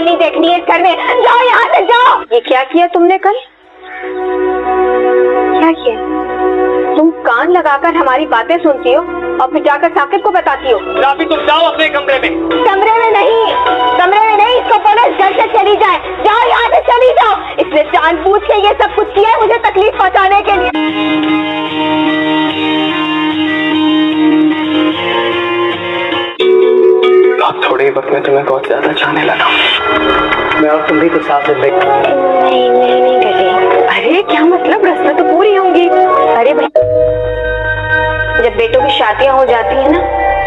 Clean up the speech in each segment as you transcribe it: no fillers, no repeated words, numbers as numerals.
शक्ल नहीं देखनी है इस घर में। जाओ यहाँ से जाओ। ये क्या किया तुमने कल? क्या किया? तुम कान लगाकर हमारी बातें सुनती हो और फिर जाकर साकिब को बताती हो। राफी तुम जाओ अपने कमरे में। कमरे में नहीं, इसको बोलो इस घर से चली जाए। जाओ यहाँ से, चली जाओ। इसने जानबूझ के ये सब कुछ किया है मुझे तकलीफ पहुँचाने के लिए। थोड़े वक्त में तुम्हें बहुत ज्यादा चाहने लगा। मैं और तुम भी तो साथ में नहीं करें। अरे क्या मतलब, रस्में तो पूरी होंगी। अरे भाई, जब बेटों की शादियां हो जाती है ना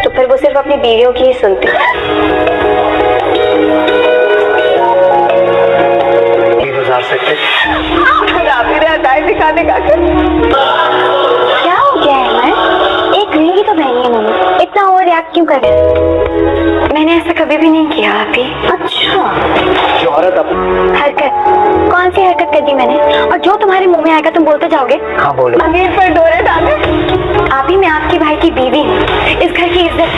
तो फिर वो सिर्फ अपनी बीवियों की ही सुनती है। गुजार सकते क्या हो गया है? मैं एक रिंग ही तो पहनी है मैंने, इतना ओवर रिएक्ट क्यों कर रहे हैं? मैंने ऐसा कभी भी नहीं किया आप ही। अच्छा, जो औरत अब हरकत, कौन सी हरकत कर दी मैंने? और जो तुम्हारे मुंह में आएगा तुम बोलते जाओगे। हाँ बोलो। अमीर पर डोरे डाले। आप ही, मैं आपके भाई की बीवी हूँ, इस घर की इज्जत।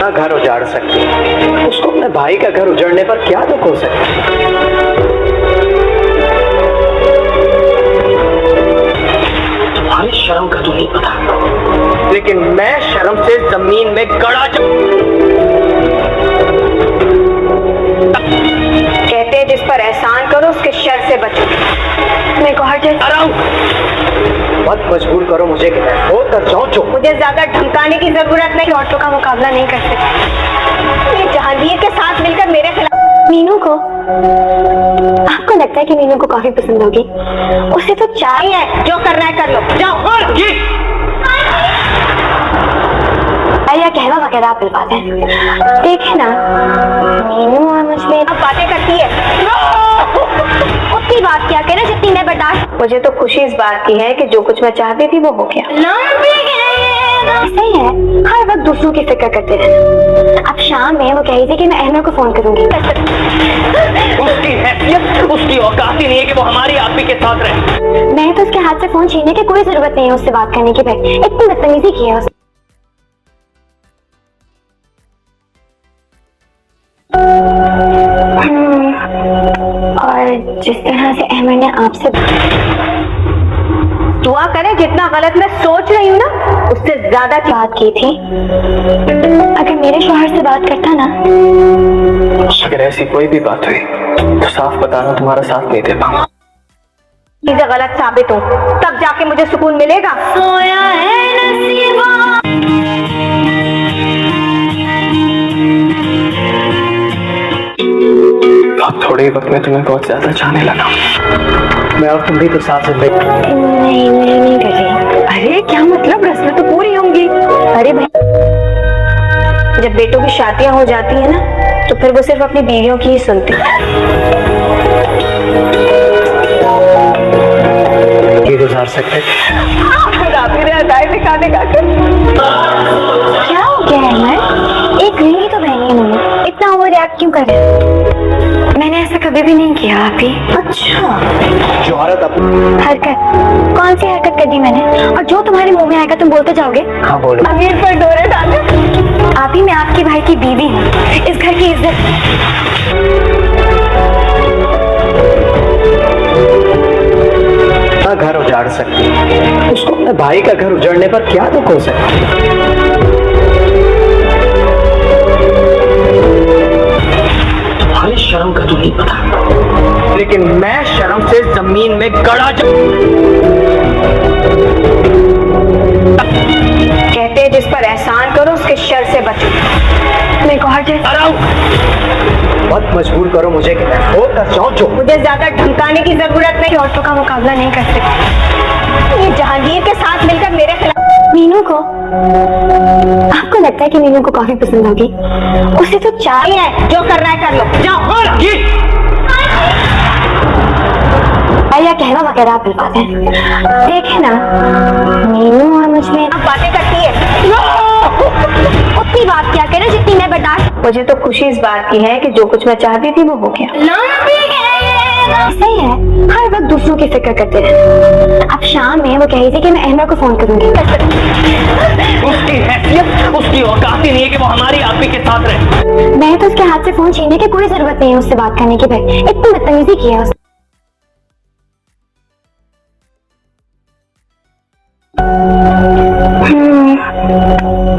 ना घर उजाड़ सकती, उसको अपने भाई का घर उजड़ने पर क्या दुख हो सकता है? तुम्हारी शर्म का तो नहीं पता, लेकिन मैं शर्म से जमीन में गड़ा कहते हैं जिस पर एहसान करो उसके शर से बचो। मैं गौहर जैसा मत मजबूर करो मुझे कि मैं हो कर जाऊं जो। मुझे ज्यादा धमकाने की जरूरत नहीं, औरतों का मुकाबला नहीं कर सकती। ये जहांगीर के साथ मिलकर मेरे खिलाफ। मीनू को, आपको लगता है कि मीनू को कॉफी पसंद होगी? उसे तो चाय है, जो करना है कर लो, जाओ। या कहवा वगैरह आप पाते हैं, देखे ना मीनू और मुझमें बातें करती है। उतनी बात क्या करे जितनी मैं बर्दाश्त। मुझे तो खुशी इस बात की है कि जो कुछ मैं चाहती थी वो हो गया। सही है, हर वक्त दूसरों की फिक्र करते रहना। अब शाम में वो कह रही थी कि मैं अहमद को फोन करूंगी। उसकी हैसियत, उसकी औकात ही नहीं है कि वो हमारी आप ही के साथ रहे। मैं तो उसके हाथ से फोन छीनने की कोई जरूरत नहीं है उससे बात करने की। भाई इतनी बदतमीजी की है उसने। और जिस तरह से अहमद ने आपसे दुआ करे, जितना गलत मैं सोच रही हूँ ना उससे ज्यादा की बात की थी। अगर मेरे शौहर से बात करता ना, अगर ऐसी कोई भी बात हुई तो साफ बताना, तुम्हारा साथ नहीं दे पाऊंगा। चीजें गलत साबित हो तब जाके मुझे सुकून मिलेगा। सोया है नसीबा। थोड़े वक्त में तुम्हें बहुत ज्यादा चाहने लगा। मैं और तुम भी तो साथ में नहीं कर रही। अरे क्या मतलब, रस्में तो पूरी होंगी। अरे भाई, जब बेटों की शादियां हो जाती है ना तो फिर वो सिर्फ अपनी बीवियों की ही सुनती है। ये गुजार सकते। क्या हो गया है? मैं एक रिंग ही तो पहनी है मैंने, इतना ओवर रिएक्ट क्यों कर रहे हैं? मैंने ऐसा कभी भी नहीं किया आप ही। अच्छा, जो औरत अब हरकत, कौन सी हरकत कर दी मैंने? और जो तुम्हारे मुंह में आएगा तुम बोलते जाओगे। हाँ बोलो। अमीर पर डोरे डाले। आप ही, मैं आपके भाई की बीवी हूँ, इस घर की इज्जत। ना घर उजाड़ सकती, उसको अपने भाई का घर उजड़ने पर क्या दुख हो सकता है? तुम्हारी शर्म का तो नहीं पता, लेकिन मैं शर्म से जमीन में गड़ा कहते हैं जिस पर एहसान करो उसके शर से बचो। मैं गौहर जैसा मत मजबूर करो मुझे कि मैं हो कर जाऊं जो। मुझे ज्यादा धमकाने की जरूरत नहीं, औरतों का मुकाबला नहीं कर सकती। ये जहांगीर के साथ मिलकर मेरे खिलाफ। मीनू को, आपको लगता है कि मीनू को कॉफी पसंद होगी? उसे तो चाय है, जो करना है कर लो, जाओ। या कहवा वगैरह आप पाते हैं, देखे ना मीनू और मुझमें आप बातें करती है। उतनी बात क्या करे जितनी मैं बर्दाश्त। मुझे तो खुशी इस बात की है कि जो कुछ मैं चाहती थी वो हो गया। सही है, हर वक्त दूसरों की फिक्र करते रहना। अब शाम में वो कह रही थी कि मैं अहमद को फोन करूंगी। उसकी हैसियत, उसकी औकात ही नहीं है कि वो हमारी आप ही के साथ रहे। मैं तो उसके हाथ से फोन छीनने की कोई जरूरत नहीं है उससे बात करने की। भाई इतनी बदतमीजी की है उसने।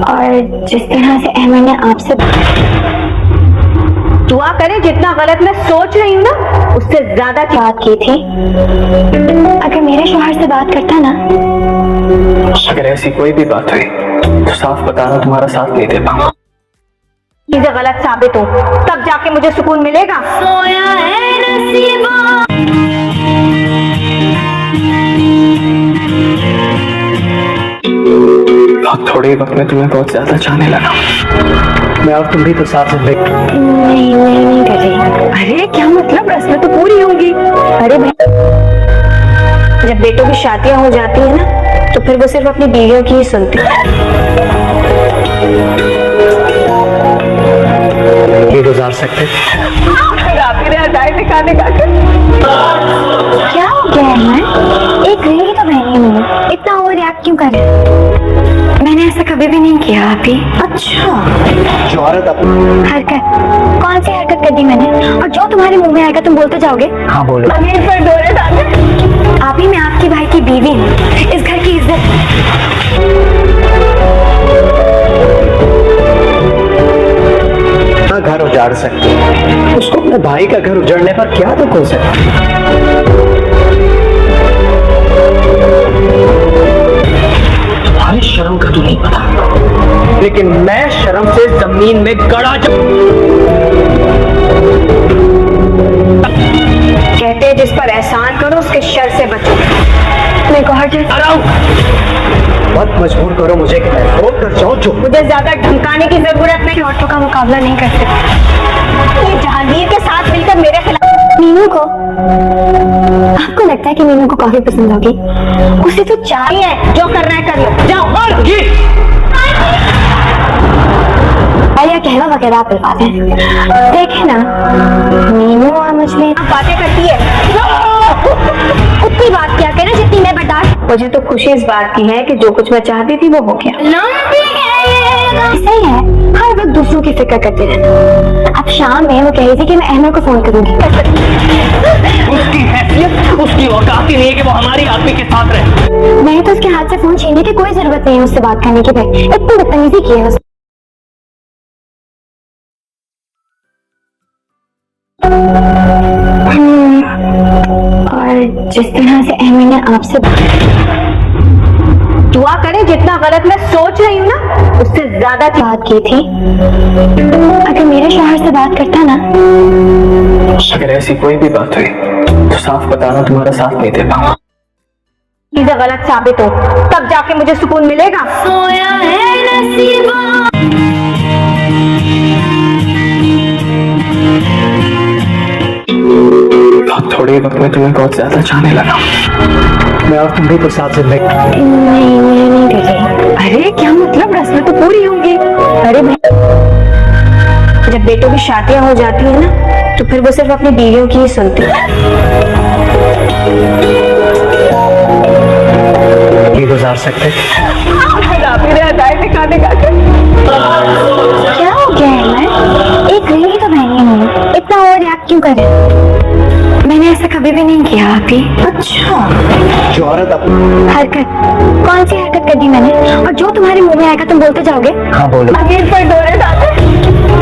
और जिस तरह से अहमद ने आपसे दुआ करे जितना गलत मैं सोच रही हूँ ना उससे ज्यादा बात की थी, अगर मेरे शौहर से बात करता ना। अगर ऐसी कोई भी बात हुई तो साफ बताना, तुम्हारा साथ नहीं दे पाऊंगा। चीजें गलत साबित हो तब जाके मुझे सुकून मिलेगा। सोया है नसीबा। बहुत थोड़े वक्त में तुम्हें बहुत ज्यादा चाहने लगा मैं, और तुम भी तो साथ में नहीं कर रही। अरे क्या मतलब, रस्में तो पूरी होंगी। अरे भाई, जब बेटों की शादियां हो जाती है ना तो फिर वो सिर्फ अपनी बीवियों की ही सुनती है। ये गुजार सकते क्या हो गया है? एक रिंग तो बहनी है मैंने, इतना ओवर रिएक्ट क्यों कर रहे हैं? मैंने ऐसा कभी भी नहीं किया आप ही। अच्छा जो औरत हरकत, कौन सी हरकत कर दी मैंने? और जो तुम्हारे मुंह में आएगा तुम बोलते जाओगे। हाँ बोलो। अमीर पर डोरे डाले। आप ही, मैं आपके भाई की बीवी हूँ, इस घर की इज्जत घर उजाड़ सकते, उसको अपने भाई का घर उजड़ने पर क्या दुख हो सकता? तुम्हारी शर्म का तो नहीं पता, लेकिन मैं शर्म से जमीन में गड़ा कहते हैं जिस पर एहसान करो उसके शर से बचो। मैं गौर मत मजबूर करो मुझे कि मैं फोन कर जाऊं। जो मुझे ज्यादा धमकाने की जरूरत नहीं। औरतों का मुकाबला नहीं कर सकते। ये जहांगीर के साथ मिलकर मेरे खिलाफ। मीनू को, आपको लगता है कि मीनू को कॉफी पसंद होगी? उसे तो चाहिए। है, जो करना है कर लो, जाओ। या कहवा वगैरह आप दिलवाते हैं। देखे ना, मीनू और मुझमें बातें करती है। उतनी बात क्या करे जितनी मैं बर्दाश्त। मुझे तो खुशी इस बात की है कि जो कुछ मैं चाहती थी वो हो गया। सही है, हर वक्त दूसरों की फिक्र करते रहना। अब शाम में वो कह रही थी कि मैं अहमद को फोन करूंगी। उसकी हैसियत, उसकी औकात ही नहीं है कि वो हमारी आप ही के साथ रहे। मैंने तो उसके हाथ से फोन छीनने की कोई जरूरत नहीं है उससे बात करने की। भाई इतनी बदतमीजी की है उसने। और जिस तरह से अहमद ने आपसे दुआ करे जितना गलत मैं सोच रही हूँ ना उससे ज्यादा बात की थी, अगर मेरे शौहर से बात करता ना। अगर ऐसी कोई भी बात हुई तो साफ बताना, तुम्हारा साथ नहीं दे पाऊंगा। चीजें गलत साबित हो तब जाके मुझे सुकून मिलेगा। सोया है नसीबा। बहुत थोड़े वक्त में तुम्हें बहुत ज्यादा चाहने लगा मैं, और तुम भी तो साथ में नहीं कर रही। अरे क्या मतलब, रस्में तो पूरी होंगी। अरे भाई, जब बेटों की शादियां हो जाती है ना तो फिर वो सिर्फ अपनी बीवियों की ही सुनती है। ये गुजार सकते। क्या हो गया है? मैं एक रिंग तो बहनी है मैंने, इतना ओवर रिएक्ट क्यों कर रहे हैं? मैंने ऐसा कभी भी नहीं किया आप ही। अच्छा जो औरत हरकत, कौन सी हरकत कर दी मैंने? और जो तुम्हारे मुंह में आएगा तुम बोलते जाओगे। हाँ बोलो। अमीर पर डोरे डाले।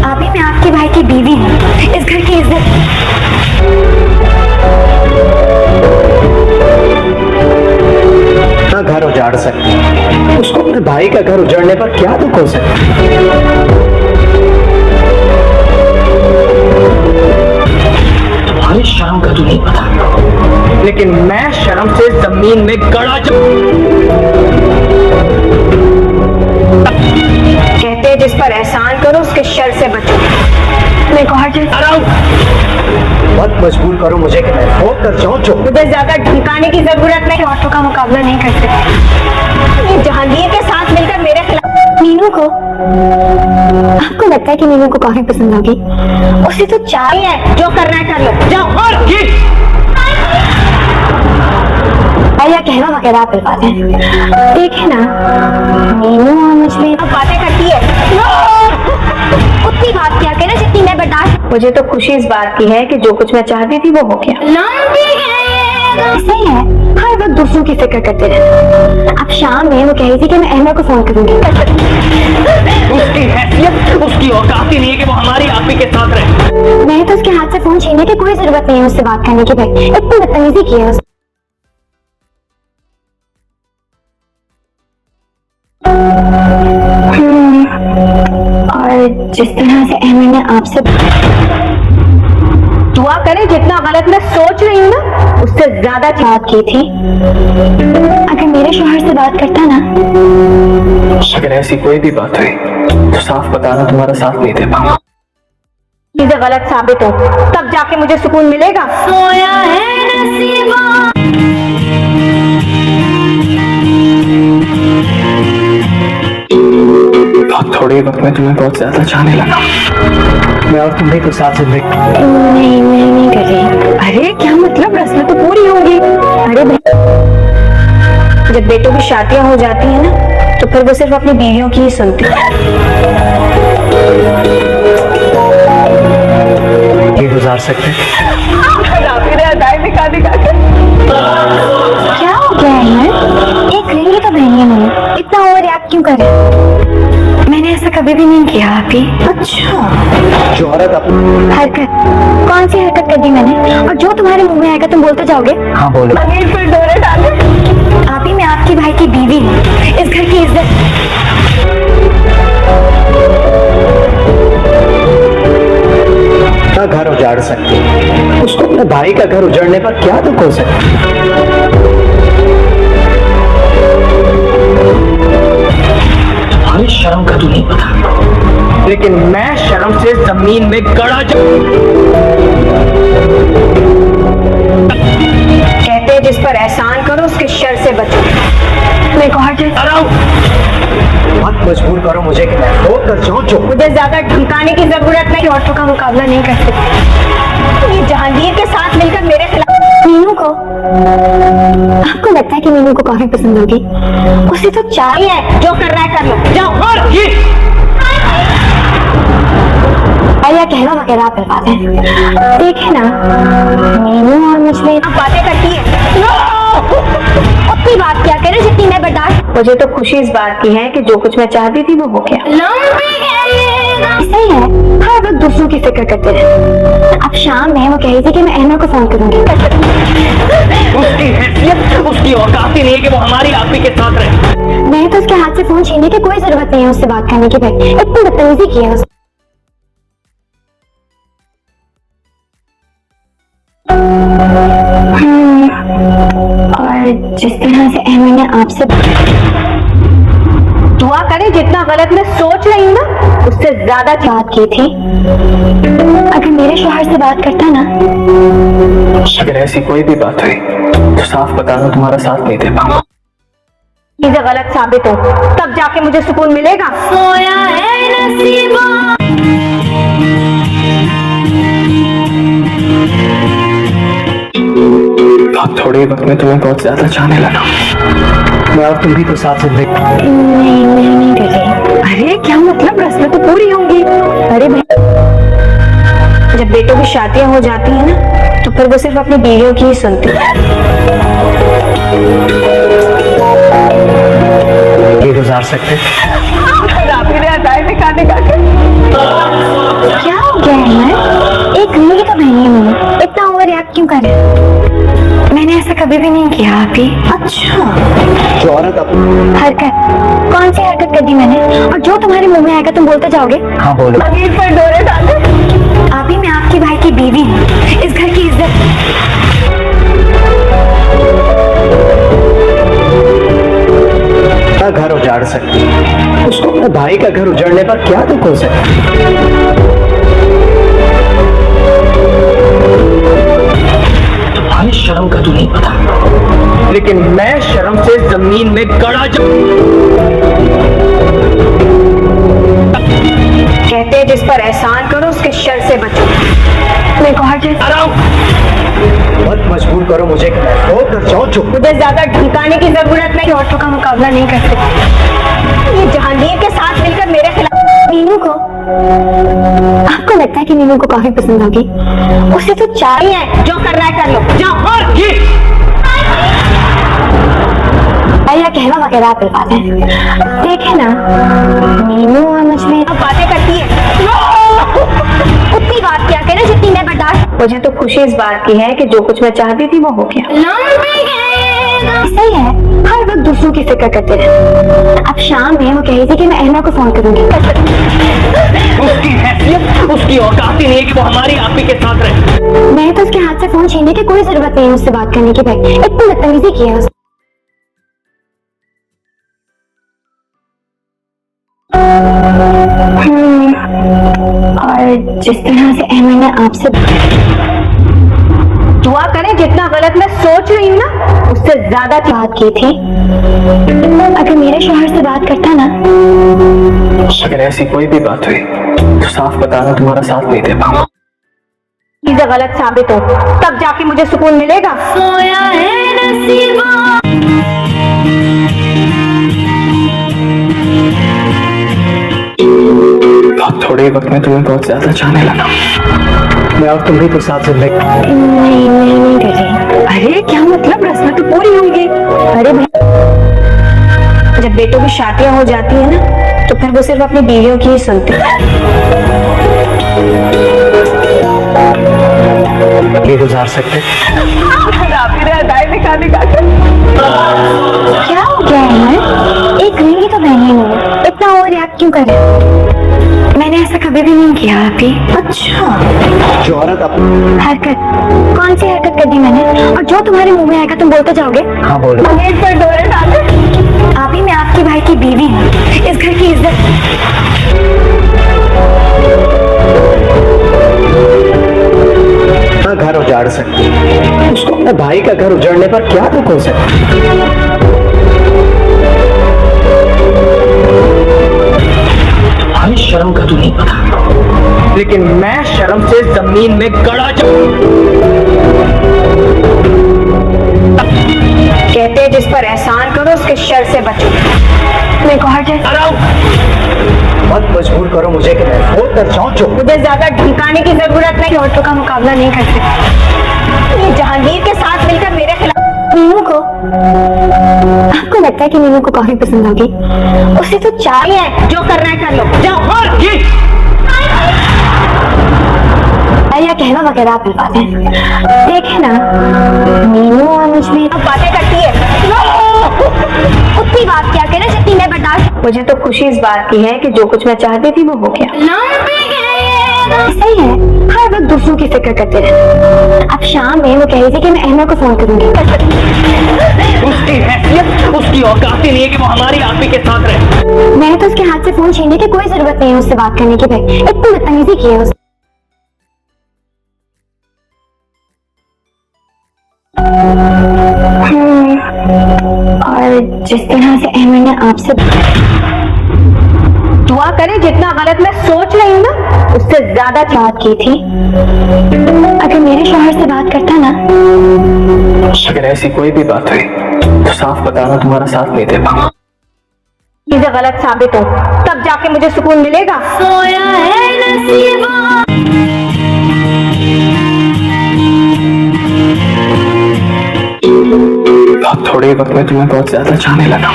आप ही, मैं आपके भाई की बीवी हूँ, इस घर की इज्जत घर उजाड़ सकते, उसको अपने भाई का घर उजाड़ने पर क्या दुख हो सकता? तुम्हारी शर्म का तो नहीं पता, लेकिन मैं शर्म से जमीन में गड़ा कहते हैं जिस पर एहसान करो उसके शर से बचो। मैं गौर मत मजबूर करो मुझे कि मैं फोन कर जाऊं। जो मुझे ज्यादा धमकाने की जरूरत नहीं। औरतों का मुकाबला नहीं कर सकते। ये जहांगीर के साथ मिलकर मेरे खिलाफ। मीनू को, आपको लगता है कि मीनू को कॉफी पसंद होगी? उसे तो चाहिए। जो करना है कर लो, जाओ। या कहवा वगैरह पिलवाते हैं। देखे ना, मीनू और मुझमें बातें करती है, उतनी बात क्या करे जितनी मैं बर्दाश्त। मुझे तो खुशी इस बात की है कि जो कुछ मैं चाहती थी वो हो गया। सही है, हर वक्त दूसरों की फिक्र करते रहते। अब शाम में वो कह रही थी कि मैं अहमद को फोन करूंगी। उसकी हैसियत, उसकी औकात ही नहीं है कि वो हमारी आप ही के साथ रहे। मैंने तो उसके हाथ से फोन छीनने की कोई जरूरत नहीं है उससे बात करने की। भाई इतनी बदतमीजी की है उसने। और जिस तरह से अहमद ने आपसे दुआ करे जितना गलत मैं सोच रही हूँ ना उससे ज्यादा बात की थी, अगर मेरे शोहर से बात करता ना। अगर ऐसी कोई भी बात हुई तो साफ बताना, तुम्हारा साथ नहीं दे पाऊंगा। चीजें गलत साबित हो तब जाके मुझे सुकून मिलेगा। सोया है नसीबा। बहुत थोड़े वक्त में तुम्हें बहुत ज्यादा चाहने लगा। मैं और तुम भी कुछ साथ जिंदगी। नहीं, मैं नहीं कर रही। अरे क्या मतलब, रस्में तो पूरी होंगी। अरे भाई, जब बेटों की शादियां हो जाती है ना तो फिर वो सिर्फ अपनी बीवियों की ही सुनती है। ये गुजार सकते क्या हो गया है? एक रिंग तो पहनी है मैंने, इतना ओवर रिएक्ट क्यों कर रहे हैं? मैंने ऐसा कभी भी नहीं किया आप ही। अच्छा, जो औरत अपनी हरकत, कौन सी हरकत कर दी मैंने? और जो तुम्हारे मुंह में आएगा तुम बोलते जाओगे। हाँ बोलो। अमीर पर डोरे डाले। आप ही, मैं आपके भाई की बीवी हूँ, इस घर की इज्जत। का घर उजाड़ सकती, उसको अपने भाई का घर उजाड़ने पर क्या दुख हो सकता? तुम्हारी शर्म का तो नहीं पता, लेकिन मैं शर्म से जमीन में गड़ा कहते हैं जिस पर एहसान करो उसके शर से बचो। मैं गॉर्जियस। मत मजबूर करो मुझे कि मैं वो कर जाऊं जो मुझे ज्यादा धमकाने की जरूरत नहीं। औरतों का मुकाबला नहीं कर सकती। ये जहांगीर के साथ मिलकर मेरे खिलाफ। मीनू को, आपको लगता है कि मीनू को कॉफी पसंद होगी? उसे तो चाय है, जो कर रहा है कर लो, जाओ। या कहवा वगैरह पिलवाते हैं। देखे ना, मीनू और मुझमें बातें करती है, उतनी बात क्या करे जितनी मैं बर्दाश्त। मुझे तो खुशी इस बात की है कि जो कुछ मैं चाहती थी वो हो गया। सही है, हर वक्त दूसरों की फिक्र करते रहते। अब शाम में वो कह रही थी कि मैं अहमद को फोन करूंगी। उसकी हैसियत, उसकी औकात ही नहीं है कि वो हमारी आप ही के साथ रहे। मैंने तो उसके हाथ से फोन छीनने की कोई जरूरत नहीं है उससे बात करने की। भाई इतनी बदतमीजी की है उसने। और जिस तरह से अहमद ने आपसे दुआ करे जितना गलत मैं सोच रही हूँ ना उससे ज्यादा बात की थी, अगर मेरे शोहर से बात करता ना। अगर ऐसी कोई भी बात हुई तो साफ बताना, तुम्हारा साथ नहीं दे पाऊंगा। चीजें गलत साबित हो तब जाके मुझे सुकून मिलेगा। सोया है नसीबा। बहुत थोड़े वक्त में तुम्हें बहुत ज्यादा चाहने लगा। मैं और तुम भी कुछ साथ जिंदगी। नहीं, मैं नहीं कर रही। अरे क्या मतलब, रस्में तो पूरी होंगी। अरे भाई, जब बेटों की शादियां हो जाती है ना तो फिर वो सिर्फ अपनी बीवियों की ही सुनती है। ये गुजार सकते क्या हो गया है? एक रिंग तो पहनी है मैंने, इतना ओवर रिएक्ट क्यों कर रहे हैं? मैंने ऐसा कभी भी नहीं किया आप ही। अच्छा, जो औरत अपनी हरकत, कौन सी हरकत कर दी मैंने? और जो तुम्हारे मुंह में आएगा तुम बोलते जाओगे। हाँ बोलो। अमीर पर डोरे डाले। आप ही, मैं आपके भाई की बीवी हूँ, इस घर की इज्जत। का घर उजाड़ सकती, उसको अपने भाई का घर उजाड़ने पर क्या दुख हो सकता? तुम्हारी शर्म का तो नहीं पता, लेकिन मैं शर्म से जमीन में गड़ा कहते हैं जिस पर एहसान करो उसके शर से बचो। मैं गॉर्जियस। मत मजबूर करो मुझे कि मैं वो कर जाऊं जो मुझे ज्यादा ढंकाने की जरूरत नहीं, औरतों का मुकाबला नहीं कर सकती। ये जहांगीर के साथ मिलकर मेरे खिलाफ। मीनू को, आपको लगता है कि मीनू को काफी पसंद होगी? उसे तो नहीं है, जो करना है कर लो, जाओ। और ये या कहवा वगैरह आप बात है, देखे ना मीनू और मुझ में बातें करती है, उतनी बात क्या करे जितनी मैं बर्दाश्त। मुझे तो खुशी इस बात की है कि जो कुछ मैं चाहती थी वो हो गया। सही है, हर वक्त दूसरों की फिक्र करते रहे। अब शाम में वो कह रही थी कि मैं अहना को फोन करूंगी। उसकी हैसियत, उसकी औकात ही नहीं है कि वो हमारी आप ही के साथ रहे। मैं तो उसके हाथ से फोन छीनने की कोई जरूरत नहीं है उससे बात करने की। भाई इतनी बदतमीजी की है उसने। और जिस तरह से अहमद ने आपसे दुआ करें जितना गलत मैं सोच रही हूँ ना उससे ज्यादा बात की थी, अगर मेरे शौहर से बात करता ना। अगर ऐसी कोई भी बात हुई तो साफ बताना, तुम्हारा साथ नहीं दे पाऊंगा। चीजें गलत साबित हो तब जाके मुझे सुकून मिलेगा। सोया है नसीबा। अब थोड़े वक्त में तुम्हें बहुत ज्यादा चाहने लगा। मैं और तुम भी तो साथ जिंदगी। नहीं मैं नहीं कर रही। अरे क्या मतलब, रस्म तो पूरी हो गई। अरे भाई जब बेटों की शादियां हो जाती है ना तो फिर वो सिर्फ अपनी बीवियों की ही सुनते हैं। ये गुजार सकते। क्या हो गया है? एक रिंगी तो बहनी नहीं, इतना ओवर रिएक्ट क्यों कर रहे हो? मैंने ऐसा कभी भी नहीं किया आपकी। अच्छा, जो औरत अब हरकत, कौन सी हरकत कर दी मैंने? और जो तुम्हारे मुंह में आएगा तुम बोलते जाओगे। हाँ बोलो। प्लेट पर डोरे डाले। आप ही मैं आपके भाई की बीवी हूँ, इस घर की इज्जत। अपना घर उजाड़ सकती, उसको अपने भाई का घर उजाड़ने पर क्या दुख हो सकता? हमें शर्म का तो नहीं पता, लेकिन मैं शर्म से जमीन में गड़ा कहते हैं जिस पर एहसान करो उसके शर से बचो। मैं कहा जाए मत मजबूर करो मुझे कि मैं वो कर जाऊं जो मुझे ज्यादा ढंकाने की जरूरत नहीं, औरतों का मुकाबला नहीं कर सकती। ये जहांगीर के साथ मिलकर मेरे खिलाफ। मीनू को, आपको लगता है कि मीनू को काफी पसंद होगी? उसे तो नहीं है, जो करना है कर लो, जाओ। और ये या कहवा वगैरह आप बात है, देखे ना मीनू और मुझ में बातें करती है, उतनी बात क्या करे जितनी मैं बर्दाश्त। मुझे तो खुशी इस बात की है कि जो कुछ मैं चाहती थी वो हो गया। सही है, हर वक्त दूसरों की फिक्र करते रहे। अब शाम में वो कह रही थी कि मैं अहना को फोन करूंगी। उसकी हैसियत, उसकी औकात ही नहीं है कि वो हमारी आप ही के साथ रहे। मैंने तो उसके हाथ से फोन छीनने की कोई जरूरत नहीं है उससे बात करने की। भाई इतनी बदतमीजी की है उसने। और जिस तरह से अहमद ने आपसे दुआ करें जितना गलत मैं सोच रही हूँ ना उससे ज्यादा बात की थी, अगर मेरे शौहर से बात करता ना। अगर ऐसी कोई भी बात हुई तो साफ बताना, तुम्हारा साथ नहीं दे पाऊंगा। चीजें गलत साबित हो तब जाके मुझे सुकून मिलेगा। सोया है नसीबा। अब थोड़े वक्त में तुम्हें बहुत ज्यादा चाहने लगा।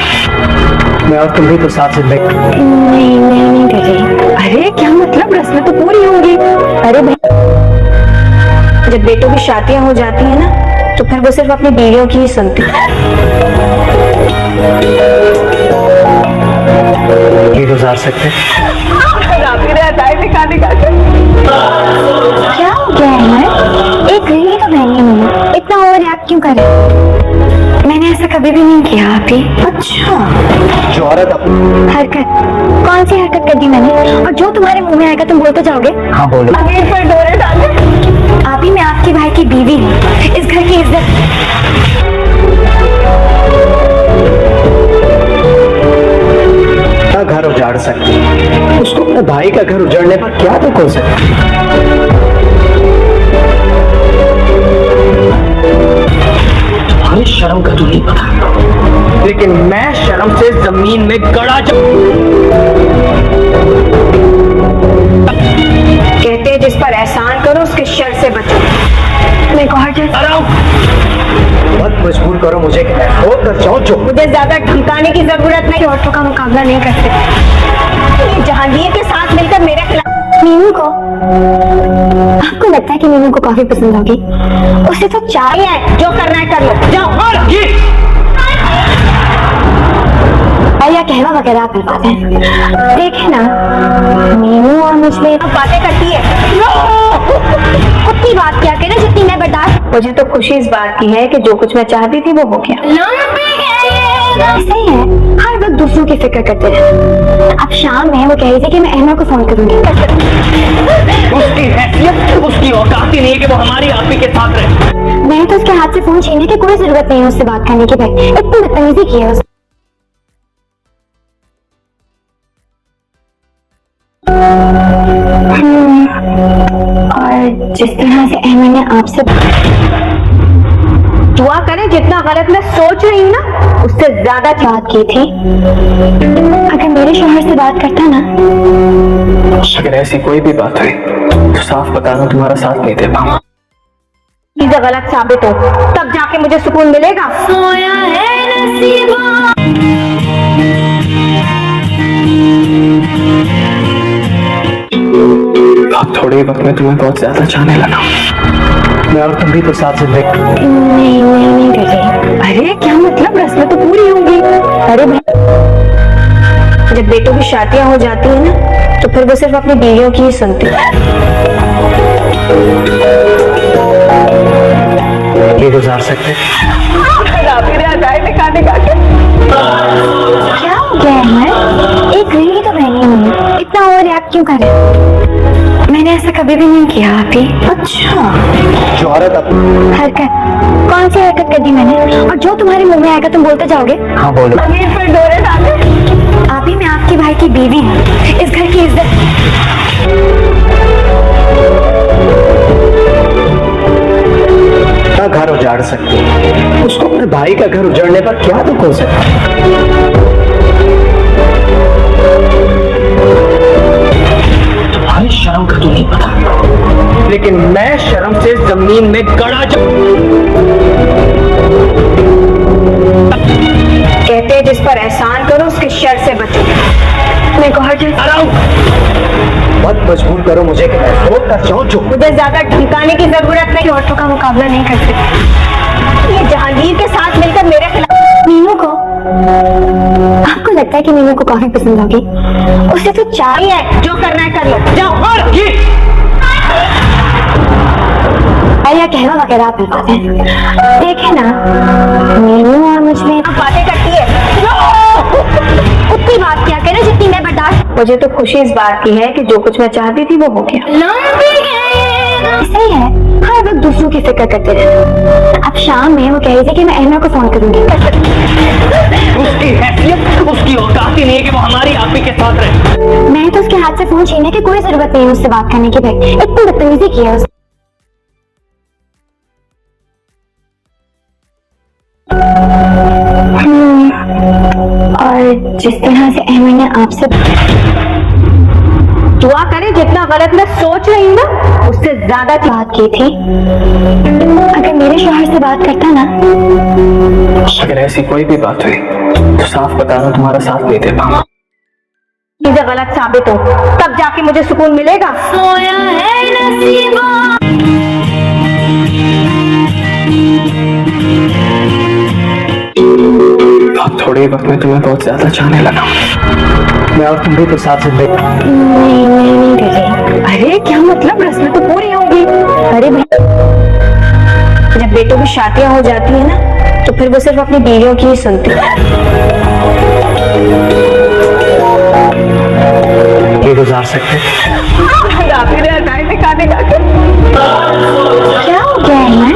मैं और तुम भी तो साथ जिंदगी। नहीं मैं नहीं कर रही। अरे क्या मतलब, रस्म तो पूरी होगी। अरे भाई जब बेटों की शादियां हो जाती है ना तो फिर वो सिर्फ अपनी बीवियों की ही सुनते हैं। ये गुजार सकते। क्या हो गया है? एक रिंगी तो बहनी नहीं, इतना ओवर रिएक्ट क्यों कर रहे हो? मैंने ऐसा कभी भी नहीं किया आपकी। अच्छा, जो औरत अब हरकत, कौन सी हरकत कर दी मैंने? और जो तुम्हारे मुंह में आएगा तुम बोलते जाओगे। हाँ बोलो। प्लेट पर डोरे डाले। आप ही मैं आपके भाई की बीवी हूँ, इस घर की इज्जत। अपना घर उजाड़ सकती, उसको अपने भाई का घर उजाड़ने पर क्या दुख हो सकता? शर्म का तो नहीं पता, लेकिन मैं शर्म से जमीन में गड़ा कहते हैं जिस पर एहसान करो उसके शर से बचो। मैं मत मजबूर करो मुझे कि मैं होकर जाऊं जो। मुझे ज्यादा धमकाने की जरूरत नहीं, औरतों का मुकाबला नहीं कर सकते। ये जहांगीर के साथ मिलकर मेरे खिलाफ। मीनू को, आपको लगता है कि मीनू को कॉफी पसंद होगी? उसे तो चाय है, जो करना है कर लो, जाओ। या कहवा वगैरह कर पाते हैं। देखे ना, मीनू और मुझे बातें करती है। उतनी बात क्या करे जितनी मैं बर्दाश्त। मुझे तो खुशी इस बात की है कि जो कुछ मैं चाहती थी वो हो गया। सही है, हर वक्त दूसरों की फिक्र करते रहे। अब शाम में वो कह रही थी कि मैं अहमद को फोन करूंगी। उसकी हैसियत, उसकी औकात ही नहीं है कि वो हमारी आप ही के साथ रहे। मैंने तो उसके हाथ से फोन छीनने की कोई जरूरत नहीं है उससे बात करने की। भाई इतनी बदतमीजी की है उसने। और जिस तरह से अहमद ने आपसे दुआ करें जितना गलत मैं सोच रही हूँ ना उससे ज्यादा बात की थी, अगर मेरे शोहर से बात करता ना। अगर ऐसी कोई भी बात हुई तो साफ बता दूं तुम्हारा साथ नहीं दे पाऊंगा। चीजें गलत साबित हो तब जाके मुझे सुकून मिलेगा। सोया है नसीबा। अब थोड़े वक्त में तुम्हें बहुत ज्यादा चाहने लगा। मैं और तुम भी तो साथ जिंदगी। नहीं कर रही। अरे क्या मतलब, रस्में तो पूरी होंगी। अरे भाई, जब बेटों की शादियां हो जाती है ना तो फिर वो सिर्फ अपनी बीवियों की ही सुनती है। ये गुजार सकते क्या हो गया है? एक रिंग ही तो पहनी हुई है, इतना ओवर रिएक्ट क्यों कर रहे हैं? मैंने ऐसा कभी भी नहीं किया आप ही। अच्छा, जो औरत हरकत कौन सी हरकत कर दी मैंने? और जो तुम्हारे मुंह में आएगा तुम बोलते जाओगे। हाँ बोलो। पर डोरे डाले। आप ही मैं आपके भाई की बीवी हूँ, इस घर की इज्जत। का घर उजाड़ सकते हो, उसको अपने भाई का घर उजाड़ने पर क्या दुख हो सकता है? तुम्हारी शर्म का तो नहीं पता, लेकिन मैं शर्म से जमीन में गड़ा कहते हैं जिस पर एहसान करो उसके शर से बचो। मैं मत मजबूर करो मुझे कि मैं होकर जाऊं जो। मुझे ज्यादा धमकाने की जरूरत नहीं, औरतों का मुकाबला नहीं कर सकते। ये जहांगीर के साथ मिलकर मेरे खिलाफ। मीनू को, आपको लगता है कि मीनू को कॉफी पसंद होगी? उसे तो चाय है, जो करना है कर लो, जाओ। या कहवा वगैरह कर पाते हैं। देखे ना, मीनू और मुझे बातें करती है। उतनी बात क्या करे जितनी मैं बर्दाश्त। मुझे तो खुशी इस बात की है कि जो कुछ मैं चाहती थी वो हो गया। सही है, हर वक्त दूसरों की फिक्र करते रहे। अब शाम में वो कह रही थी कि मैं अहमद को फोन करूंगी। उसकी हैसियत, उसकी औकात ही नहीं है कि वो हमारी आप ही के साथ रहे। मैंने तो उसके हाथ से फोन छीनने की कोई जरूरत नहीं है उससे बात करने की। भाई इतनी बदतमीजी की है उसने। और जिस तरह से अहमद ने आपसे दुआ करें जितना गलत मैं सोच रही हूँ ना उससे ज्यादा बात की थी, अगर मेरे शोहर से बात करता ना। अगर ऐसी कोई भी बात हुई तो साफ बता दूं तुम्हारा साथ नहीं दे पाऊंगा। चीजें गलत साबित हो तब जाके मुझे सुकून मिलेगा। सोया है नसीबा। अब थोड़े वक्त में तुम्हें बहुत ज्यादा चाहने लगा। मैं और तुम भी तो साथ जिंदगी। नहीं कर रही। अरे क्या मतलब, रस्में तो पूरी होंगी। अरे भाई, जब बेटों की शादियां हो जाती है ना तो फिर वो सिर्फ अपनी बीवियों की ही सुनती है। ये गुजार सकते। क्या हो गया है?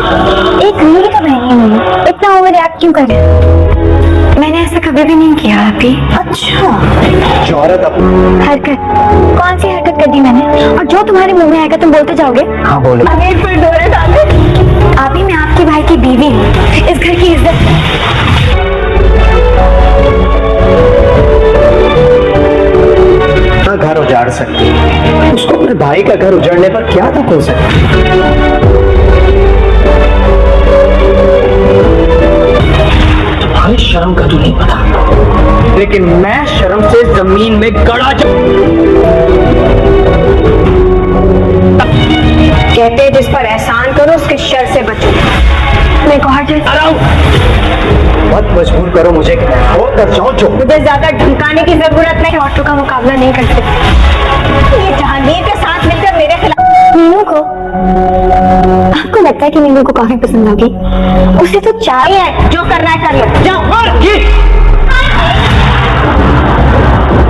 एक रिंग ही तो पहनी हुई है, इतना ओवर रिएक्ट क्यों कर रहे हैं? मैंने ऐसा कभी भी नहीं किया आप ही। अच्छा, जो औरत हरकत कौन सी हरकत कर दी मैंने? और जो तुम्हारे मुंह में आएगा तुम बोलते जाओगे। हाँ बोलो। पर डोरे डाले। अभी मैं आपके भाई की बीवी हूँ, इस घर की इज्जत। का घर उजाड़ सकती, उसको अपने भाई का घर उजाड़ने पर क्या दुख हो सकता है? तुम्हारी शर्म का तो नहीं पता, लेकिन मैं शर्म से जमीन में गड़ा कहते हैं जिस पर एहसान करो उसके शर से बचो। मैं गौहर जैसा मत मजबूर करो मुझे कि मैं हो कर जाऊं जो। मुझे ज्यादा धमकाने की जरूरत नहीं, औरतों का मुकाबला नहीं कर सकती। ये जहांगीर के साथ मिलकर मेरे खिलाफ। मीनू को, आपको लगता है कि मीनू को कॉफी पसंद होगी? उसे तो चाय है, जो करना है कर लो, जाओ।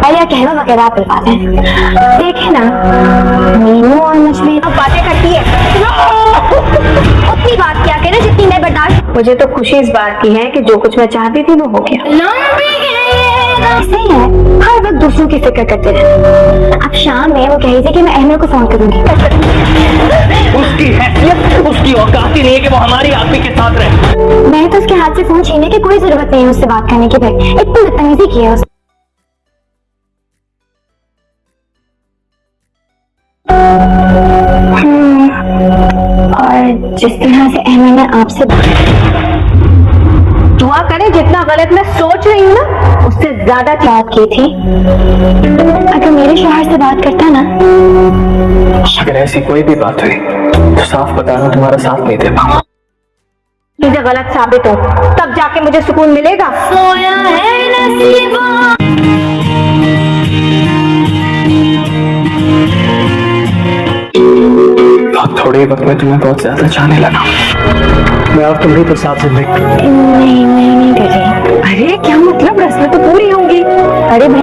या कहवा वगैरह आप पिलवाते हैं। देखे ना, मीनू और मुझमें अब बातें करती है। उतनी बात क्या करे जितनी मैं बर्दाश्त। मुझे तो खुशी इस बात की है कि जो कुछ मैं चाहती थी वो हो गया। सही है, हर वक्त दूसरों की फिक्र करते रहे। अब शाम में वो कह रही थी कि मैं अहमद को फोन करूंगी। उसकी हैसियत, उसकी औकात ही नहीं है कि वो हमारी आदमी के साथ रहे। मैंने तो उसके हाथ से फोन छीनने की कोई जरूरत नहीं है उससे बात करने की। भाई इतनी बदतमीजी की है उसने। और जिस तरह से अहमद ने आपसे दुआ करें जितना गलत मैं सोच रही हूँ ना उससे ज्यादा बात की थी, अगर मेरे शौहर से बात करता ना। अगर ऐसी कोई भी बात हुई तो साफ बताना, तुम्हारा साथ नहीं दे पाऊंगा। चीजें गलत साबित हो तब जाके मुझे सुकून मिलेगा। सोया है नसीबा। थोड़े वक्त में तुम्हें बहुत ज्यादा चाहने लगा। मैं और तुम्हारी तो साथ जिंदगी। नहीं कर रही। अरे क्या मतलब, रस्में तो पूरी होंगी। अरे भाई,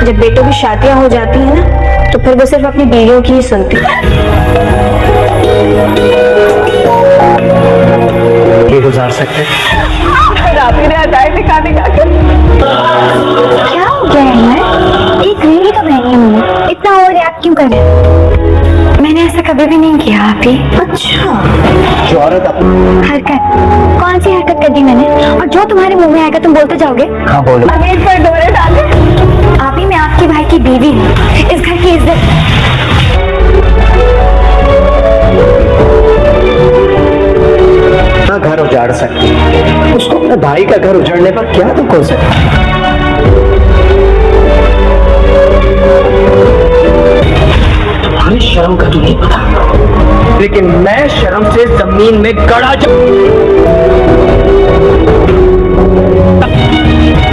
जब बेटों की शादियां हो जाती है ना तो फिर वो सिर्फ अपनी बीवियों की ही सुनती है। ये गुजार सकते क्या हो गया है? एक रील तो बहनी है मैंने, इतना ओवर रिएक्ट क्यों कर रहे हैं? मैंने ऐसा कभी भी नहीं किया आप ही। अच्छा, जो औरत हरकत कौन सी हरकत कर दी मैंने? और जो तुम्हारे मुंह में आएगा तुम बोलते जाओगे। हाँ बोलो। अमीर पर डोरे डाले। आप ही मैं आपके भाई की बीवी हूँ, इस घर की इज्जत। का घर उजाड़ सकती, उसको अपने भाई का घर उजाड़ने पर क्या दुख हो सकता है? तुम्हारी शर्म का तो नहीं पता, लेकिन मैं शर्म से जमीन में गड़ा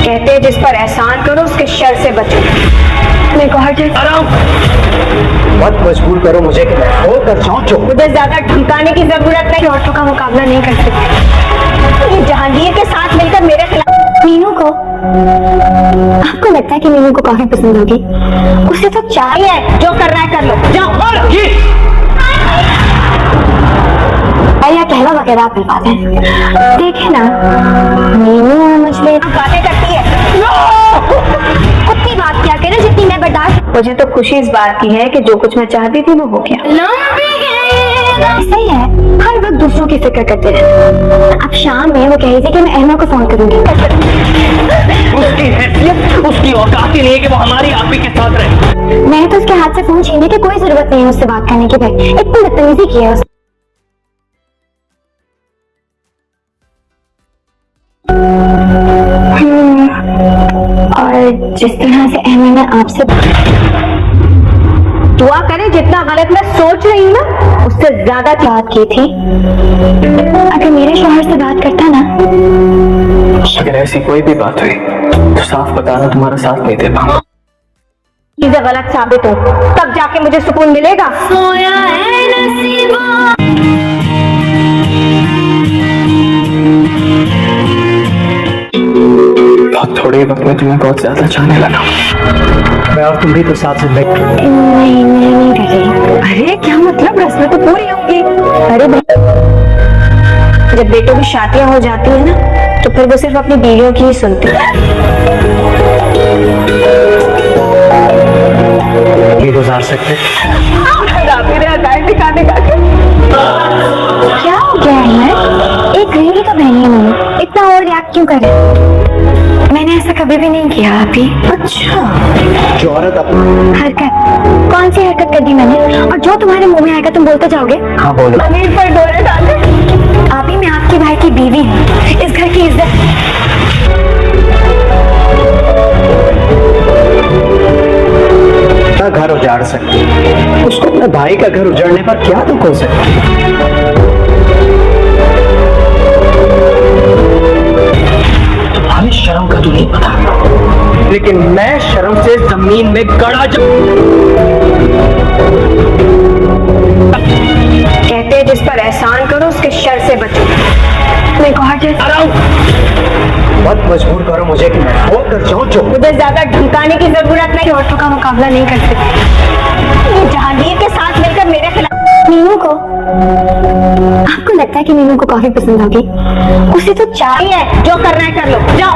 कहते हैं जिस पर एहसान करो उसके शर से बचो। मैं गौहर जैसा मत मजबूर करो मुझे कि मैं हो कर जाऊं जो। मुझे ज्यादा धमकाने की जरूरत नहीं, औरतों का मुकाबला नहीं कर सकती। ये जहांगीर के साथ मिलकर मेरे खिलाफ। मीनू को, आपको लगता है कि मीनू को कॉफी पसंद होगी? उसे तो चाय है, जो करना है कर लो, जाओ। या कहवा वगैरह आप पिलवाते हैं। देखे ना, मीनू और मुझमें बातें करती है। उतनी बात क्या करे जितनी मैं बर्दाश्त। मुझे तो खुशी इस बात की है कि जो कुछ मैं चाहती थी वो हो गया। सही है, हर वक्त दूसरों की फिक्र करते रहे। अब शाम में वो कह रही थी कि मैं अहमद को फोन करूंगी। उसकी हैसियत, उसकी औकात ही नहीं है कि वो हमारी आदमी के साथ रहे। मैंने तो उसके हाथ से फोन छीनने की कोई जरूरत नहीं है उससे बात करने की। भाई इतनी बदतमीजी की है उसने। और जिस तरह से अहमद ने आपसे दुआ करें जितना गलत मैं सोच रही हूँ ना उससे ज्यादा बात की थी, अगर मेरे शौहर से बात करता ना। अगर ऐसी कोई भी बात हुई तो साफ बताना, तुम्हारा साथ नहीं दे पाऊंगा। चीजें गलत साबित हो तब जाके मुझे सुकून मिलेगा। सोया है नसीबा। थोड़े वक्त में तुम्हें बहुत ज्यादा चाहने लगा। मैं और तुम्हारी तो साथ जिंदगी। नहीं कर रही। अरे क्या मतलब, रस्में तो पूरी होंगी। अरे भाई, जब बेटों की शादियां हो जाती है ना तो फिर वो सिर्फ अपनी बीवियों की ही सुनती है। ये गुजार सकते। दिखाने का क्या है? एक रिंग तो पहनी है मैंने, इतना और रिएक्ट क्यों करे? मैंने ऐसा कभी भी नहीं किया अभी। अच्छा, जो औरत अपनी हरकत कौन सी हरकत कर दी मैंने? और जो तुम्हारे मुंह में आएगा तुम बोलते जाओगे? हाँ बोलो। अमीर पर डोरे डाले। आप ही मैं आपके भाई की बीवी हूँ, इस घर की इज्जत। का घर उजाड़ सकती, उसको अपने भाई का घर उजाड़ने पर क्या दुख हो सकता है? तुम्हारी शर्म का तो नहीं पता, लेकिन मैं शर्म से जमीन में गड़ा कहते हैं जिस पर एहसान करो उसके शर से बचो। मैं गॉर्जियस मत मजबूर करो मुझे कि मैं होकर जाऊं जो। मुझे ज्यादा धमकाने की जरूरत नहीं। औरतों का मुकाबला नहीं कर सकती। ये जहांगीर के साथ मिलकर मेरे खिलाफ। मीनू को, आपको लगता है कि मीनू को कॉफी पसंद होगी? उसे तो चाय नहीं है, जो करना है कर लो, जाओ।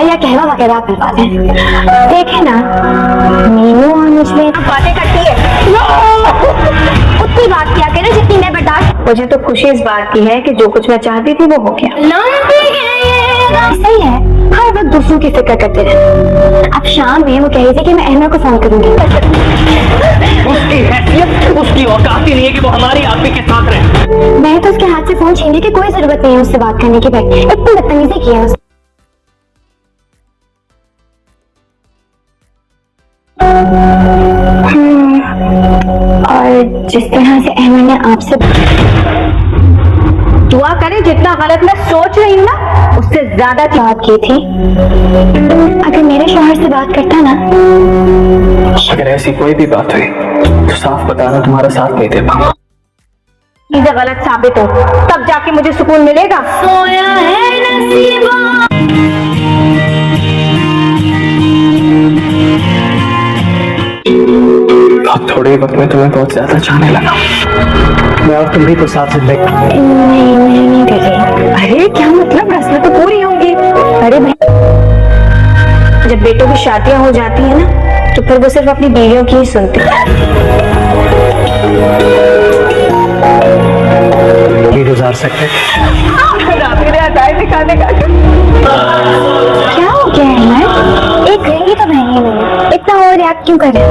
या कहवा वगैरह आप करवाते हैं। देखे ना, मीनू और मुझमें अब बातें करती है। उतनी बात किया करे जितनी मैं बर्दाश्त। मुझे तो खुशी इस बात की है कि जो कुछ मैं चाहती थी वो हो गया। सही है, हर वक्त दूसरों की फिक्र करते रहे। अब शाम में वो कह रही थी कि मैं अहमद को फोन करूंगी। उसकी हैसियत, उसकी औकात ही नहीं है कि वो हमारी आप ही के साथ रहे। मैं तो उसके हाथ से फोन छीनने की कोई जरूरत नहीं है उससे बात करने की। भाई इतनी बदतमीजी की है उसने। और जिस तरह से अहमद ने आपसे दुआ करें जितना गलत मैं सोच रही हूँ ना उससे ज्यादा बात की थी, अगर मेरे शौहर से बात करता ना। अगर ऐसी कोई भी बात हुई तो साफ बताना, तुम्हारा साथ नहीं दे पाऊंगा। चीजें गलत साबित हो तब जाके मुझे सुकून मिलेगा। सोया है नसीबा। अब थोड़े वक्त में तुम्हें बहुत ज्यादा चाहने लगा। मैं और तुम भी तो साथ जिंदगी। नहीं कर रही। अरे क्या मतलब, रस्में तो पूरी होंगी। अरे भाई, जब बेटों की शादियां हो जाती है ना तो फिर वो सिर्फ अपनी बीवियों की ही सुनते हैं। ये गुजार सकते दिखाने का क्या हो गया अहमद? एक रिंग ही तो पहनी है मैंने, इतना और रिएक्ट क्यों कर रहे हो?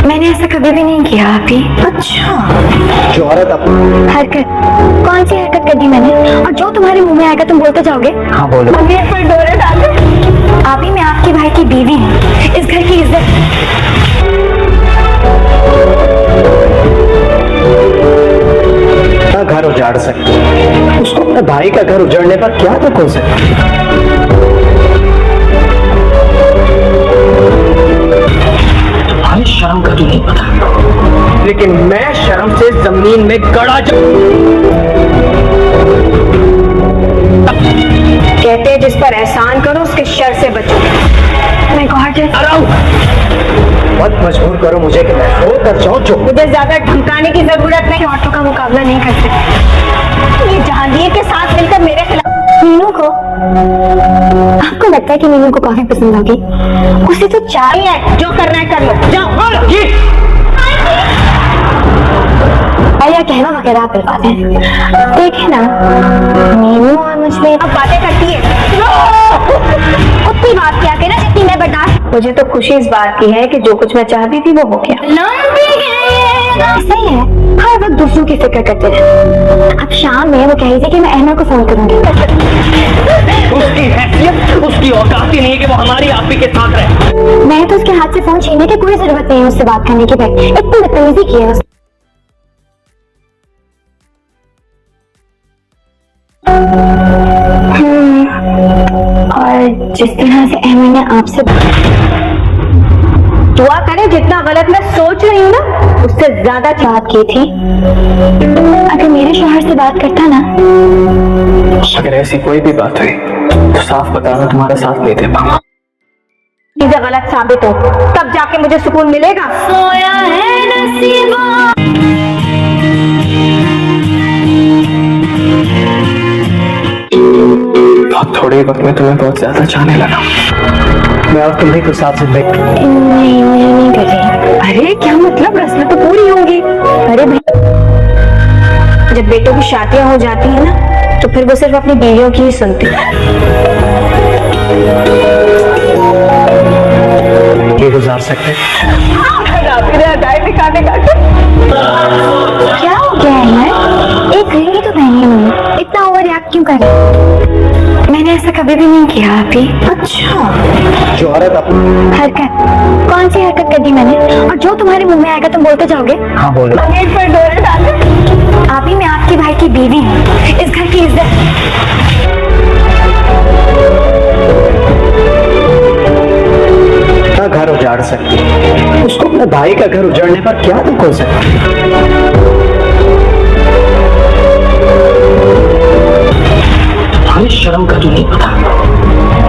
मैंने ऐसा कभी भी नहीं किया अभी। अच्छा, जो औरत अपनी हरकत कौन सी हरकत कर दी मैंने? और जो तुम्हारे मुंह में आएगा तुम बोलते जाओगे? हाँ बोलो। अमीर पर डोरे डाले। आप ही मैं आपके भाई की बीवी हूँ, इस घर की इज्जत। का घर उजाड़ सकती, उसको अपने भाई का घर उजाड़ने पर क्या दुख हो सकता है? तुम्हारी शर्म का तो नहीं पता, लेकिन मैं शर्म से जमीन में गड़ा कहते हैं जिस पर एहसान करो उसके शर से बचो। मैं गॉर्जियस मत मजबूर करो मुझे कि मैं होकर जाऊं जो। मुझे ज्यादा धमकाने की जरूरत नहीं। औरतों का मुकाबला नहीं कर सकती। ये जहांगीर के साथ मिलकर मेरे खिलाफ। मीनू को, आपको लगता है कि मीनू को कॉफी पसंद होगी? उसे तो चाय नहीं है, जो करना है कर लो, जाओ। या कहवा वगैरह आप करवाते हैं। देखे ना, मीनू और मुझमें अब बातें करती है। उतनी बात किया करे जितनी मैं बर्दाश्त। मुझे तो खुशी इस बात की है कि जो कुछ मैं चाहती थी वो हो गया। सही है, हर वक्त दूसरों की फिक्र करते रहे। अब शाम में वो कह रही थी कि मैं अहमद को फोन करूंगी। उसकी हैसियत, उसकी औकात ही नहीं है कि वो हमारी आप ही के साथ रहे। मैं तो उसके हाथ से फोन छीनने की कोई जरूरत नहीं है उससे बात करने की। भाई इतनी बदतमीजी की है उसने। और जिस तरह से अहमद ने आपसे दुआ करें जितना गलत मैं सोच रही हूँ ना उससे ज्यादा बात की थी, अगर मेरे शौहर से बात करता ना। अगर ऐसी कोई भी बात हुई तो साफ बताना, तुम्हारा साथ नहीं दे पाऊंगा। चीजें गलत साबित हो तब जाके मुझे सुकून मिलेगा। सोया है नसीबा। अब थोड़े वक्त में तुम्हें बहुत ज्यादा चाहने लगा। मैं और तुम भी तो साथ जिंदगी। नहीं कर रही। अरे क्या मतलब, रस्में तो पूरी होंगी। अरे भाई, जब बेटों की शादियां हो जाती है ना तो फिर वो सिर्फ अपनी बीवियों की ही सुनती है। ये गुजार सकते क्या हो गया है यार? एक रिंग तो पहनी है मैंने, इतना ओवर रिएक्ट क्यों कर रहे हो? मैंने ऐसा कभी भी नहीं किया अभी। अच्छा, जो औरत अपनी हरकत कौन सी हरकत कर दी मैंने? और जो तुम्हारे मुंह में आएगा तुम बोलते जाओगे? हाँ बोलो। प्लेट पर डोरे डाले। आप ही मैं आपके भाई की बीवी हूँ, इस घर की इज्जत। का घर उजाड़ सकती है, उसको अपने भाई का घर उजाड़ने पर क्या दुख हो सकता है? हमें शर्म का तो नहीं पता,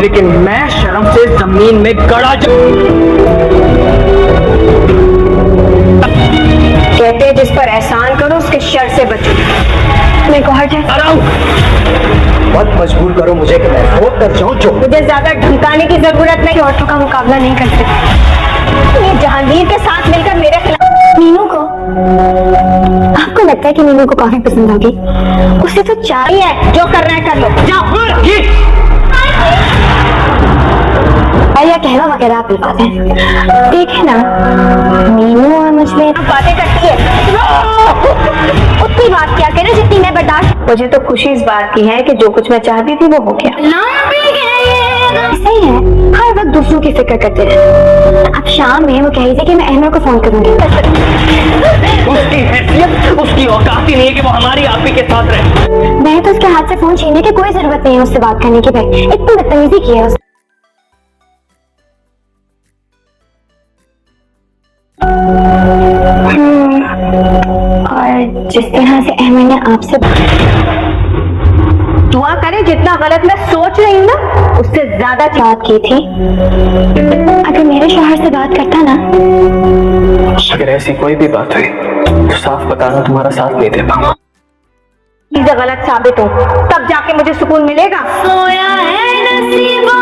लेकिन मैं शर्म से जमीन में गड़ा कहते हैं जिस पर एहसान करो उसके शर से बचो। मेरे को हर्ट है। मत मजबूर करो मुझे कि मैं फोन कर जाऊं। जो मुझे ज्यादा धमकाने की जरूरत नहीं, औरतों का मुकाबला नहीं कर सकती। ये जहांगीर के साथ मिलकर मेरे खिलाफ। मीनू को, आपको लगता है कि मीनू को कॉफी पसंद होगी? उसे तो नहीं है, जो करना है कर लो, जाओ। या कहवा वगैरह आप पिलवाते हैं। देखे ना, मीनू और मुझमें बातें करती है, उतनी बात क्या करे जितनी मैं बर्दाश्त। मुझे तो खुशी इस बात की है कि जो कुछ मैं चाहती थी वो हो गया। सही है, हर वक्त दूसरों की फिक्र करते रहे। अब शाम में वो कह रही थी कि मैं अहमद को फोन करूंगी। उसकी हैसियत, उसकी औकात ही नहीं है कि वो हमारी आप ही के साथ रहे। मैं तो उसके हाथ से फोन छीनने की कोई जरूरत नहीं है उससे बात करने की। भाई इतनी बदतमीजी की है उसने। और जिस तरह से अहमद ने आपसे दुआ करे जितना गलत मैं सोच रही हूँ ना उससे ज्यादा बात की थी, अगर मेरे शौहर से बात करता ना। अगर ऐसी कोई भी बात हुई तो साफ बताना, तुम्हारा साथ नहीं दे पाऊंगा। चीजें गलत साबित हो तब जाके मुझे सुकून मिलेगा। सोया है नसीबा।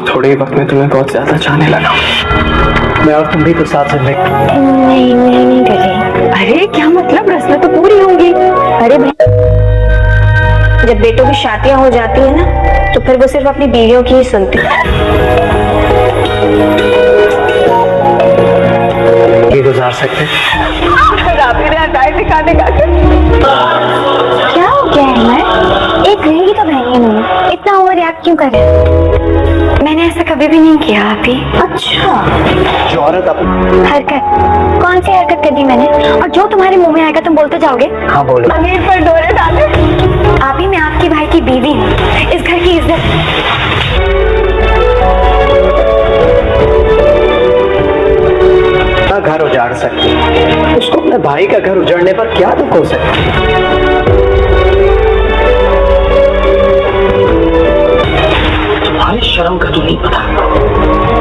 थोड़े वक्त में तुम्हें बहुत ज्यादा चाहने लगा। मैं और तुम भी तो साथ जिंदगी। नहीं कर रही। अरे क्या मतलब, रस्में तो पूरी होंगी। अरे भाई, जब बेटों की शादियां हो जाती है ना तो फिर वो सिर्फ अपनी बीवियों की ही सुनती है। ये गुजार सकते क्या हो गया है यार? एक रिंग तो पहनी है मैंने, इतना ओवर रिएक्ट क्यों कर रहे हो? मैंने ऐसा कभी भी नहीं किया अभी। अच्छा, जो औरत अपनी हरकत कौन सी हरकत कर दी मैंने? और जो तुम्हारे मुंह में आएगा तुम बोलते जाओगे? हाँ बोलो। प्लेट पर डोरे डाले। आप ही मैं आपके भाई की बीवी हूँ, इस घर की इज्जत। का घर उजाड़ सकती है, उसको अपने भाई का घर उजाड़ने पर क्या दुख हो सकता है? तुम्हारी शर्म का तो नहीं पता,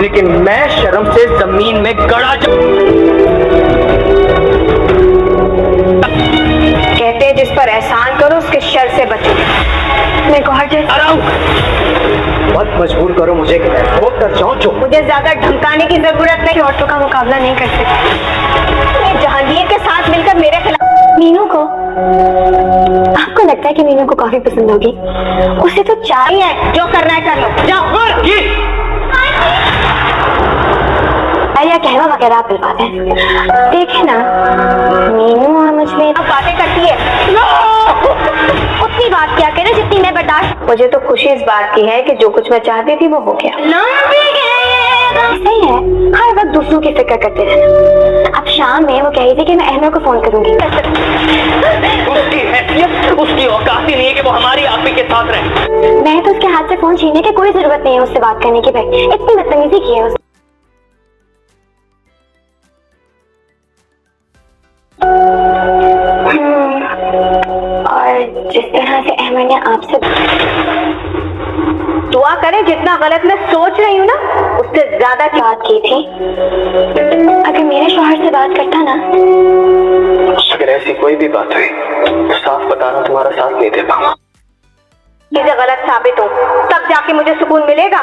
लेकिन मैं शर्म से जमीन में गड़ा कहते हैं जिस पर एहसान करो उसके शर से बचो। मेरे को हर्ट है। मत मजबूर करो मुझे कि मैं फोन कर जाऊं। जो मुझे ज्यादा धमकाने की जरूरत नहीं, औरतों का मुकाबला नहीं कर सकती। जहांगीर के साथ मिलकर मेरे खिलाफ। मीनू को, आपको लगता है कि मीनू को कॉफी पसंद होगी? उसे तो नहीं है, जो करना है कर लो, जाओ। या कहवा वगैरह आप पिलवाते हैं। देखे ना, मीनू और मुझमें बातें करती है, उतनी बात क्या करे जितनी मैं बर्दाश्त। मुझे तो खुशी इस बात की है कि जो कुछ मैं चाहती थी वो हो गया। सही है, हर वक्त दूसरों की फिक्र करते रहना। अब शाम में वो कह रही थी कि मैं अहमद को फोन करूंगी। उसकी हैसियत, उसकी औकात ही नहीं है कि वो हमारी आप ही के साथ रहे। मैं तो उसके हाथ से फोन छीनने की कोई जरूरत नहीं है उससे बात करने की। भाई इतनी बदतमीजी की है उसने। और जिस तरह से अहमद ने आपसे दुआ करे जितना गलत मैं सोच रही हूँ ना उससे ज्यादा बात की थी, अगर मेरे शौहर से बात करता ना। अगर ऐसी कोई भी बात हुई तो साफ बताना, तुम्हारा साथ नहीं दे पाऊंगा। चीजें गलत साबित हो तब जाके मुझे सुकून मिलेगा।